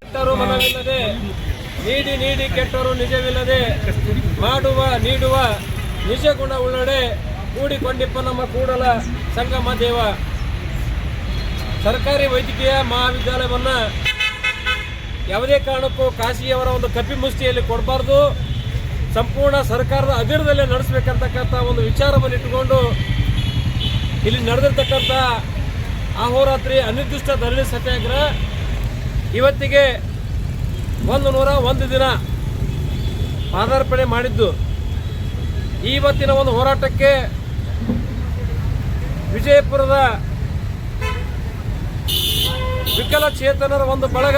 ಕೆಟ್ಟರು ಮನವಿಲ್ಲದೆ ನೀಡಿ ನೀಡಿ ಕೆಟ್ಟರು ನಿಜವಿಲ್ಲದೆ ನೀಡುವ ನಿಜ ಗುಣ ಉಳ್ಳಡೆ ಕೂಡಿಕೊಂಡಿಪ್ಪ ನಮ್ಮ ಕೂಡಲ ಸಂಗಮ ದೇವ. ಸರ್ಕಾರಿ ವೈದ್ಯಕೀಯ ಮಹಾವಿದ್ಯಾಲಯವನ್ನು ಯಾವುದೇ ಕಾರಣಕ್ಕೂ ಖಾಸಗಿಯವರ ಒಂದು ಕಪಿಮುಷ್ಟಿಯಲ್ಲಿ ಕೊಡಬಾರ್ದು, ಸಂಪೂರ್ಣ ಸರ್ಕಾರದ ಅಧೀನದಲ್ಲೇ ನಡೆಸಬೇಕಂತಕ್ಕಂಥ ಒಂದು ವಿಚಾರವನ್ನು ಇಟ್ಟುಕೊಂಡು ಇಲ್ಲಿ ನಡೆದಿರ್ತಕ್ಕಂಥ ಅಹೋರಾತ್ರಿ ಅನಿರ್ದಿಷ್ಟ ಧರಣಿ ಸತ್ಯಾಗ್ರಹ ಇವತ್ತಿಗೆ 101 ದಿನ ಪಾದಾರ್ಪಣೆ ಮಾಡಿದ್ದು. ಇವತ್ತಿನ ಒಂದು ಹೋರಾಟಕ್ಕೆ ವಿಜಯಪುರದ ವಿಕಲಚೇತನರ ಒಂದು ಬಳಗ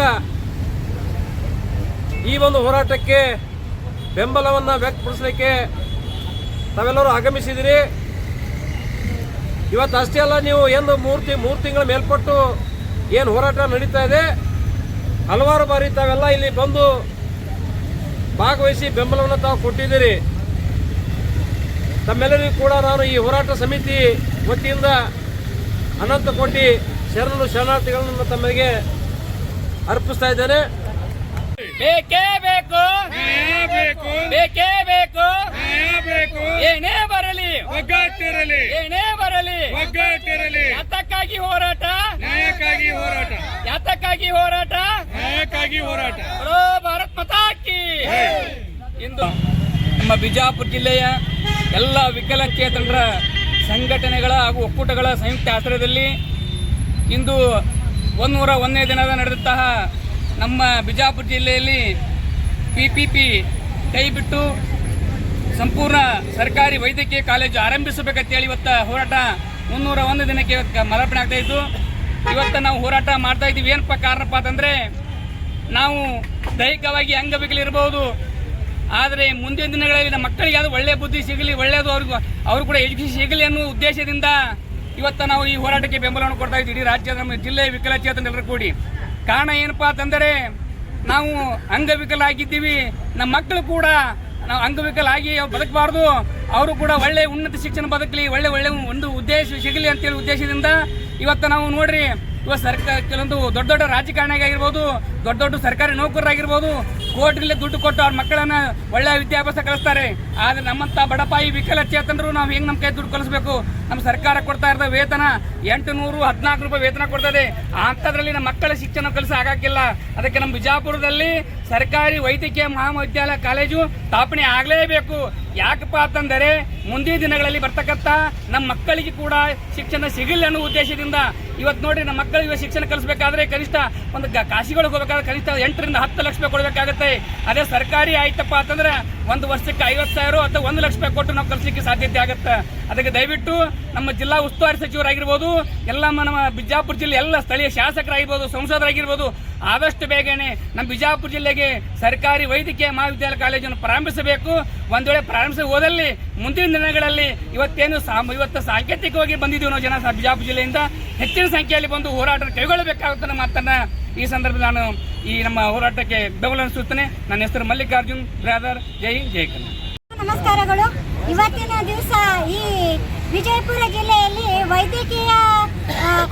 ಈ ಒಂದು ಹೋರಾಟಕ್ಕೆ ಬೆಂಬಲವನ್ನು ವ್ಯಕ್ತಪಡಿಸಲಿಕ್ಕೆ ತಾವೆಲ್ಲರೂ ಆಗಮಿಸಿದಿರಿ. ಇವತ್ತು ಅಷ್ಟೇ ಅಲ್ಲ, ನೀವು ಏನು ಮೂರು ತಿಂಗಳ ಮೇಲ್ಪಟ್ಟು ಏನು ಹೋರಾಟ ನಡೀತಾ ಇದೆ, ಹಲವಾರು ಬಾರಿ ತಾವೆಲ್ಲ ಇಲ್ಲಿ ಬಂದು ಭಾಗವಹಿಸಿ ಬೆಂಬಲವನ್ನು ತಾವು ಕೊಟ್ಟಿದ್ದೀರಿ. ತಮ್ಮೆಲ್ಲರಿಗೂ ಕೂಡ ನಾನು ಈ ಹೋರಾಟ ಸಮಿತಿ ವತಿಯಿಂದ ಅನಂತ ಕೋಟಿ ಶರಣಾರ್ಥಿಗಳನ್ನು ತಮಗೆ ಅರ್ಪಿಸ್ತಾ ಇದ್ದೇನೆ. ಬೇಕೇ ಬೇಕು, ಬೇಕೇ ಬೇಕು, ಏನೇ ಬರಲಿ ಒಗ್ಗಟ್ಟಿರಲಿ, ಏನೇ ಬರಲಿ ಒಗ್ಗಟ್ಟಿರಲಿ. ಯಾತಕ್ಕಾಗಿ ಹೋರಾಟ, ನ್ಯಾಯಕ್ಕಾಗಿ ಹೋರಾಟ, ಯಾತಕ್ಕಾಗಿ ಹೋರಾಟ, ನ್ಯಾಯಕ್ಕಾಗಿ ಹೋರಾಟ. ಭಾರತ್ ಮಾತಾ ಕಿ. ಇಂದು ನಮ್ಮ ಬಿಜಾಪುರ ಜಿಲ್ಲೆಯ ಎಲ್ಲ ವಿಕಲಚೇತನರ ಸಂಘಟನೆಗಳ ಹಾಗೂ ಒಕ್ಕೂಟಗಳ ಸಂಯುಕ್ತ ಆಶ್ರಯದಲ್ಲಿ ಇಂದು 101ನೇ ದಿನದ ನಡೆದಂತಹ ನಮ್ಮ ಬಿಜಾಪುರ ಜಿಲ್ಲೆಯಲ್ಲಿ PPP ಕೈ ಬಿಟ್ಟು ಸಂಪೂರ್ಣ ಸರ್ಕಾರಿ ವೈದ್ಯಕೀಯ ಕಾಲೇಜು ಆರಂಭಿಸಬೇಕಂತೇಳಿ ಇವತ್ತು ಹೋರಾಟ 101 ದಿನಕ್ಕೆ ಇವತ್ತು ಮಾರ್ಪಣೆ ಆಗ್ತಾ ಇದ್ದು. ಇವತ್ತು ನಾವು ಹೋರಾಟ ಮಾಡ್ತಾ ಇದ್ದೀವಿ. ಏನಪ್ಪ ಕಾರಣಪ್ಪ ಅಂತಂದರೆ, ನಾವು ದೈಹಿಕವಾಗಿ ಅಂಗವಿಕಲಿರಬಹುದು, ಆದರೆ ಮುಂದಿನ ದಿನಗಳಲ್ಲಿ ನಮ್ಮ ಮಕ್ಕಳಿಗೆ ಅದು ಒಳ್ಳೆಯ ಬುದ್ಧಿ ಸಿಗಲಿ, ಒಳ್ಳೆಯದು ಅವ್ರು ಕೂಡ ಎಜುಕೇಷನ್ ಸಿಗಲಿ ಅನ್ನೋ ಉದ್ದೇಶದಿಂದ ಇವತ್ತು ನಾವು ಈ ಹೋರಾಟಕ್ಕೆ ಬೆಂಬಲವನ್ನು ಕೊಡ್ತಾ ಇದ್ದೀವಿ. ಇಡೀ ರಾಜ್ಯದ ನಮ್ಮ ಜಿಲ್ಲೆಯ ವಿಕಲಚೇತನರೆಲ್ಲರೂ ಕೂಡಿ. ಕಾರಣ ಏನಪ್ಪಾ ಅಂತಂದರೆ, ನಾವು ಅಂಗವಿಕಲಾಗಿದ್ದೀವಿ, ನಮ್ಮ ಮಕ್ಕಳು ಕೂಡ ನಾವು ಅಂಗವಿಕಲಾಗಿ ಬದುಕಬಾರ್ದು, ಅವರು ಕೂಡ ಒಳ್ಳೆ ಉನ್ನತ ಶಿಕ್ಷಣ ಬದುಕಲಿ, ಒಳ್ಳೆ ಒಂದು ಉದ್ದೇಶ ಸಿಗಲಿ ಅಂತೇಳಿ ಉದ್ದೇಶದಿಂದ ಇವತ್ತು ನಾವು ನೋಡ್ರಿ, ಇವತ್ತು ಸರ್ಕಾರ ಕೆಲವೊಂದು ದೊಡ್ಡ ದೊಡ್ಡ ರಾಜಕಾರಣಿಯಾಗಿರ್ಬೋದು, ದೊಡ್ಡ ದೊಡ್ಡ ಸರ್ಕಾರಿ ನೌಕರರಾಗಿರ್ಬೋದು, ಕೋಟಿಗಳಲ್ಲಿ ದುಡ್ಡು ಕೊಟ್ಟು ಅವ್ರ ಮಕ್ಕಳನ್ನ ಒಳ್ಳೆಯ ವಿದ್ಯಾಭ್ಯಾಸ ಕಲಿಸ್ತಾರೆ. ಆದರೆ ನಮ್ಮಂಥ ಬಡಪಾಯಿ ವಿಕಲಚೇತನರು ನಾವು ಹೆಂಗೆ ನಮ್ಮ ಕೈ ದುಡ್ಡು ಕಲಿಸ್ಬೇಕು? ನಮ್ಮ ಸರ್ಕಾರ ಕೊಡ್ತಾ ಇರೋ ವೇತನ 814 ರೂಪಾಯಿ ವೇತನ ಕೊಡ್ತದೆ. ಅಂಥದ್ರಲ್ಲಿ ನಮ್ಮ ಮಕ್ಕಳ ಶಿಕ್ಷಣ ಕಲಿಸ ಆಗಾಕಿಲ್ಲ. ಅದಕ್ಕೆ ನಮ್ಮ ಬಿಜಾಪುರದಲ್ಲಿ ಸರ್ಕಾರಿ ವೈದ್ಯಕೀಯ ಮಹಾವಿದ್ಯಾಲಯ ಕಾಲೇಜು ಸ್ಥಾಪನೆ ಆಗಲೇಬೇಕು. ಯಾಕಪ್ಪ ಅಂತಂದರೆ, ಮುಂದಿನ ದಿನಗಳಲ್ಲಿ ಬರ್ತಕ್ಕಂಥ ನಮ್ಮ ಮಕ್ಕಳಿಗೆ ಕೂಡ ಶಿಕ್ಷಣ ಸಿಗಲಿ ಅನ್ನೋ ಉದ್ದೇಶದಿಂದ ಇವತ್ತು ನೋಡ್ರಿ, ನಮ್ಮ ಮಕ್ಕಳಿಗೆ ಶಿಕ್ಷಣ ಕಲಿಸಬೇಕಾದ್ರೆ ಕನಿಷ್ಠ ಒಂದು ಕಾಶಿಗಳಿಗೆ ಹೋಗಬೇಕಾದ್ರೆ ಕನಿಷ್ಠ 8 ರಿಂದ 10 ಲಕ್ಷ ರೂಪಾಯಿ ಕೊಡಬೇಕಾಗುತ್ತೆ. ಅದೇ ಸರ್ಕಾರಿ ಆಯ್ತಪ್ಪ ಅಂತಂದ್ರೆ ಒಂದು ವರ್ಷಕ್ಕೆ 50,000 ಅಥವಾ 1 ಲಕ್ಷ ರೂಪಾಯಿ ಕೊಟ್ಟು ನಾವು ಕಲಿಸಲಿಕ್ಕೆ ಸಾಧ್ಯತೆ ಆಗುತ್ತೆ. ಅದಕ್ಕೆ ದಯವಿಟ್ಟು ನಮ್ಮ ಜಿಲ್ಲಾ ಉಸ್ತುವಾರಿ ಸಚಿವರಾಗಿರ್ಬೋದು, ಎಲ್ಲ ನಮ್ಮ ಬಿಜಾಪುರ ಜಿಲ್ಲೆ ಎಲ್ಲ ಸ್ಥಳೀಯ ಶಾಸಕರಾಗಿರ್ಬೋದು, ಸಂಸದರಾಗಿರ್ಬೋದು, ಆದಷ್ಟು ಬೇಗನೆ ನಮ್ಮ ಬಿಜಾಪುರ ಜಿಲ್ಲೆಗೆ ಸರ್ಕಾರಿ ವೈದ್ಯಕೀಯ ಮಹಾವಿದ್ಯಾಲಯ ಕಾಲೇಜನ್ನು ಪ್ರಾರಂಭಿಸಬೇಕು. ಒಂದು ವೇಳೆ ಪ್ರಾರಂಭಿಸಿ ಹೋದಲ್ಲಿ ಮುಂದಿನ ದಿನಗಳಲ್ಲಿ ಇವತ್ತು ಸಾಂಕೇತಿಕವಾಗಿ ಬಂದಿದ್ದೀವಿ ನಾವು ಜನ ಬಿಜಾಪುರ ಜಿಲ್ಲೆಯಿಂದ ಹೆಚ್ಚಿನ ಸಂಖ್ಯೆಯಲ್ಲಿ ಬಂದು ಹೋರಾಟ ಕೈಗೊಳ್ಳಬೇಕಾಗುತ್ತೆ ನಮ್ಮ ಮಾತನ್ನ ಈ ಸಂದರ್ಭದಲ್ಲಿ ನಾನು ಈ ನಮ್ಮ ಹೋರಾಟಕ್ಕೆ ಬೆಂಬಲ ಸೂಚನೆ. ನನ್ನ ಹೆಸರು ಮಲ್ಲಿಕಾರ್ಜುನ್ ಬ್ರಾದರ್. ಜೈ ಹಿಂದ್, ಜೈ ಕನ್ನಡ. ನಮಸ್ಕಾರಗಳು. ಇವತ್ತಿನ ದಿವಸ ಈ ವಿಜಯಪುರ ಜಿಲ್ಲೆಯಲ್ಲಿ ವೈದ್ಯಕೀಯ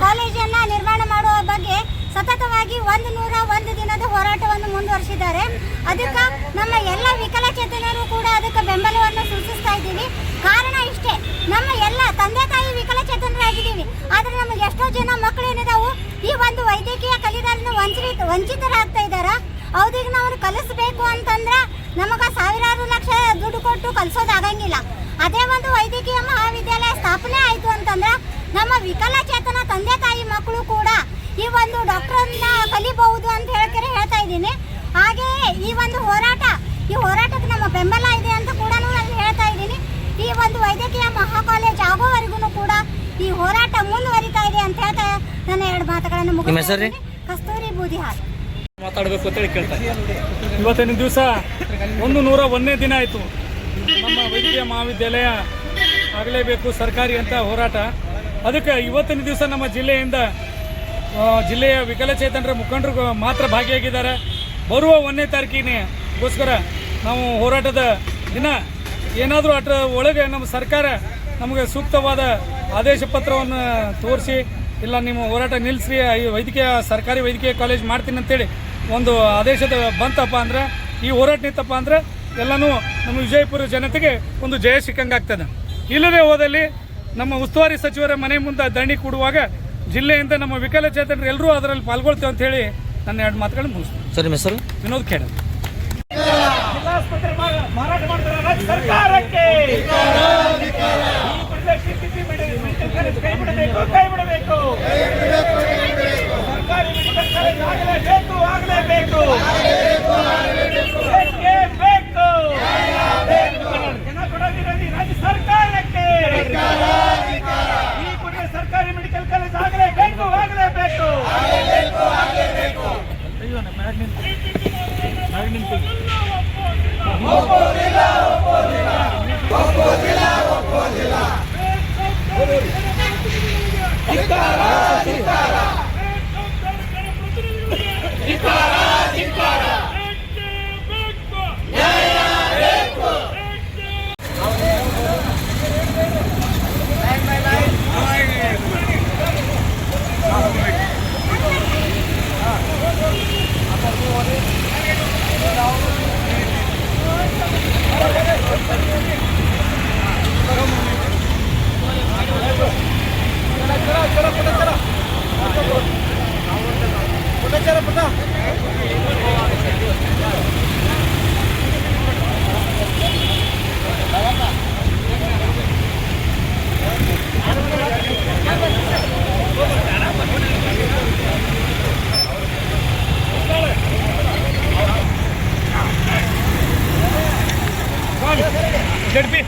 ಕಾಲೇಜನ್ನು ನಿರ್ಮಾಣ ಮಾಡುವ ಬಗ್ಗೆ ಸತತವಾಗಿ 101 ದಿನದ ಹೋರಾಟವನ್ನು ಮುಂದುವರಿಸಿದ್ದಾರೆ. ಅದಕ್ಕೆ ನಮ್ಮ ಎಲ್ಲ ವಿಕಲಚೇತನರು ಕೂಡ ಅದಕ್ಕೆ ಬೆಂಬಲವನ್ನು ಸೂಚಿಸ್ತಾ ಇದ್ದೀವಿ. ಕಾರಣ ಇಷ್ಟೇ, ನಮ್ಮ ಎಲ್ಲ ತಂದೆ ತಾಯಿ ವಿಕಲಚೇತನರಾಗಿದ್ದೀವಿ, ಆದರೆ ನಮಗೆ ಎಷ್ಟೋ ಜನ ಮಕ್ಕಳು ಏನಿದಾವು ಈ ಒಂದು ವೈದ್ಯಕೀಯ ಕಲಿದಾರನ್ನು ವಂಚಿತರಾಗ್ತಾ ಇದ್ದಾರೆ. ಅವ್ರಿಗೆ ನಾವು ಕಲಿಸ್ಬೇಕು ಅಂತಂದ್ರೆ ನಮಗೆ ಸಾವಿರಾರು ಲಕ್ಷ ದುಡ್ಡು ಕೊಟ್ಟು ಕಲಿಸೋದಾಗಂಗಿಲ್ಲ. ಅದೇ ಒಂದು ವೈದ್ಯಕೀಯ ಮಹಾವಿದ್ಯಾಲಯ ಸ್ಥಾಪನೆ ಆಯಿತು ಅಂತಂದ್ರೆ ನಮ್ಮ ವಿಕಲಚೇತನ ತಂದೆ ತಾಯಿ ಮಕ್ಕಳು ಕೂಡ ಈ ಒಂದು ಡಾಕ್ಟರನ್ನ ಕಲಿಬಹುದು ಅಂತ ಹೇಳ್ತಾ ಇದ್ದೀನಿ. ಹಾಗೆಯೇ ಈ ಒಂದು ಹೋರಾಟಕ್ಕೆ ನಮ್ಮ ಬೆಂಬಲ ಇದೆ ಅಂತ ಕೂಡ ನಾನು ಹೇಳ್ತಾ ಇದ್ದೀನಿ. ಈ ಒಂದು ವೈದ್ಯಕೀಯ ಮಹಾ ಕಾಲೇಜ್ ಆಗೋವರೆಗೂ ಕೂಡ ಈ ಹೋರಾಟ ಮುಂದುವರಿತಾ ಇದೆ ಅಂತ ಹೇಳ್ತಾ ನನ್ನ 2 ಮಾತುಗಳನ್ನು ಮುಗಿಸ್ತೀನಿ. ಕಸ್ತೂರಿ ಬೂದಿಹಾರ್ ಮಾತಾಡಬೇಕು ಅಂತ ಕೇಳ್ತಾರೆ. ಇವತ್ತಿನ ದಿವಸ 101ನೇ ದಿನ ಆಯಿತು. ನಮ್ಮ ವೈದ್ಯಕೀಯ ಮಹಾವಿದ್ಯಾಲಯ ಆಗಲೇಬೇಕು ಸರ್ಕಾರಿ ಅಂತ ಹೋರಾಟ. ಅದಕ್ಕೆ ಇವತ್ತಿನ ದಿವಸ ನಮ್ಮ ಜಿಲ್ಲೆಯ ವಿಕಲಚೇತನರ ಮುಖಂಡರು ಮಾತ್ರ ಭಾಗಿಯಾಗಿದ್ದಾರೆ. ಬರುವ 1ನೇ ತಾರೀಕಿಗೋಸ್ಕರ ನಾವು ಹೋರಾಟದ ದಿನ ಏನಾದರೂ ಒಳಗೆ ನಮ್ಮ ಸರ್ಕಾರ ನಮಗೆ ಸೂಕ್ತವಾದ ಆದೇಶ ಪತ್ರವನ್ನು ತೋರಿಸಿ ಇಲ್ಲ ನಿಮ್ಮ ಹೋರಾಟ ನಿಲ್ಲಿಸ್ರಿ, ಈ ವೈದ್ಯಕೀಯ ಸರ್ಕಾರಿ ವೈದ್ಯಕೀಯ ಕಾಲೇಜ್ ಮಾಡ್ತೀನಿ ಅಂತೇಳಿ ಒಂದು ಆದೇಶದ ಬಂತಪ್ಪ ಅಂದರೆ, ಈ ಹೋರಾಟ ನಿಂತಪ್ಪ ಅಂದರೆ ಎಲ್ಲನೂ ನಮ್ಮ ವಿಜಯಪುರ ಜನತೆಗೆ ಒಂದು ಜಯ ಸಿಕ್ಕಂಗಾಗ್ತದೆ. ಇಲ್ಲದೆ ಹೋದಲ್ಲಿ ನಮ್ಮ ಉಸ್ತುವಾರಿ ಸಚಿವರ ಮನೆ ಮುಂದೆ ಧರಣಿ ಕೂಡುವಾಗ ಜಿಲ್ಲೆಯಿಂದ ನಮ್ಮ ವಿಕಲಚೇತನರು ಎಲ್ಲರೂ ಅದರಲ್ಲಿ ಪಾಲ್ಗೊಳ್ತೇವೆ ಅಂತ ಹೇಳಿ ನನ್ನ 2 ಮಾತುಗಳನ್ನು ಮುಗಿಸ್ತೀನಿ. ಸರ್ ನಿಮ್ಮ ಹೆಸರು? ವಿನೋದ್ ಖೇಡ. ಮಾರಾಟ ಮಾಡ್ತಾರೆ ರಾಜ್ಯ ಸರ್ಕಾರಕ್ಕೆ ಕೈ ಬಿಡಬೇಕು. ಸರ್ಕಾರಿ ಮೆಡಿಕಲ್ ಕಾಲೇಜ್ ಆಗಲೇಬೇಕು. ಜನ ಕೊಡೋದಿರಲಿ ರಾಜ್ಯ ಸರ್ಕಾರಕ್ಕೆ. ಈ ಕೂಡಲೇ ಸರ್ಕಾರಿ ಮೆಡಿಕಲ್ ಕಾಲೇಜ್ ಆಗಲೇಬೇಕು. ಜಡ್ಪಿ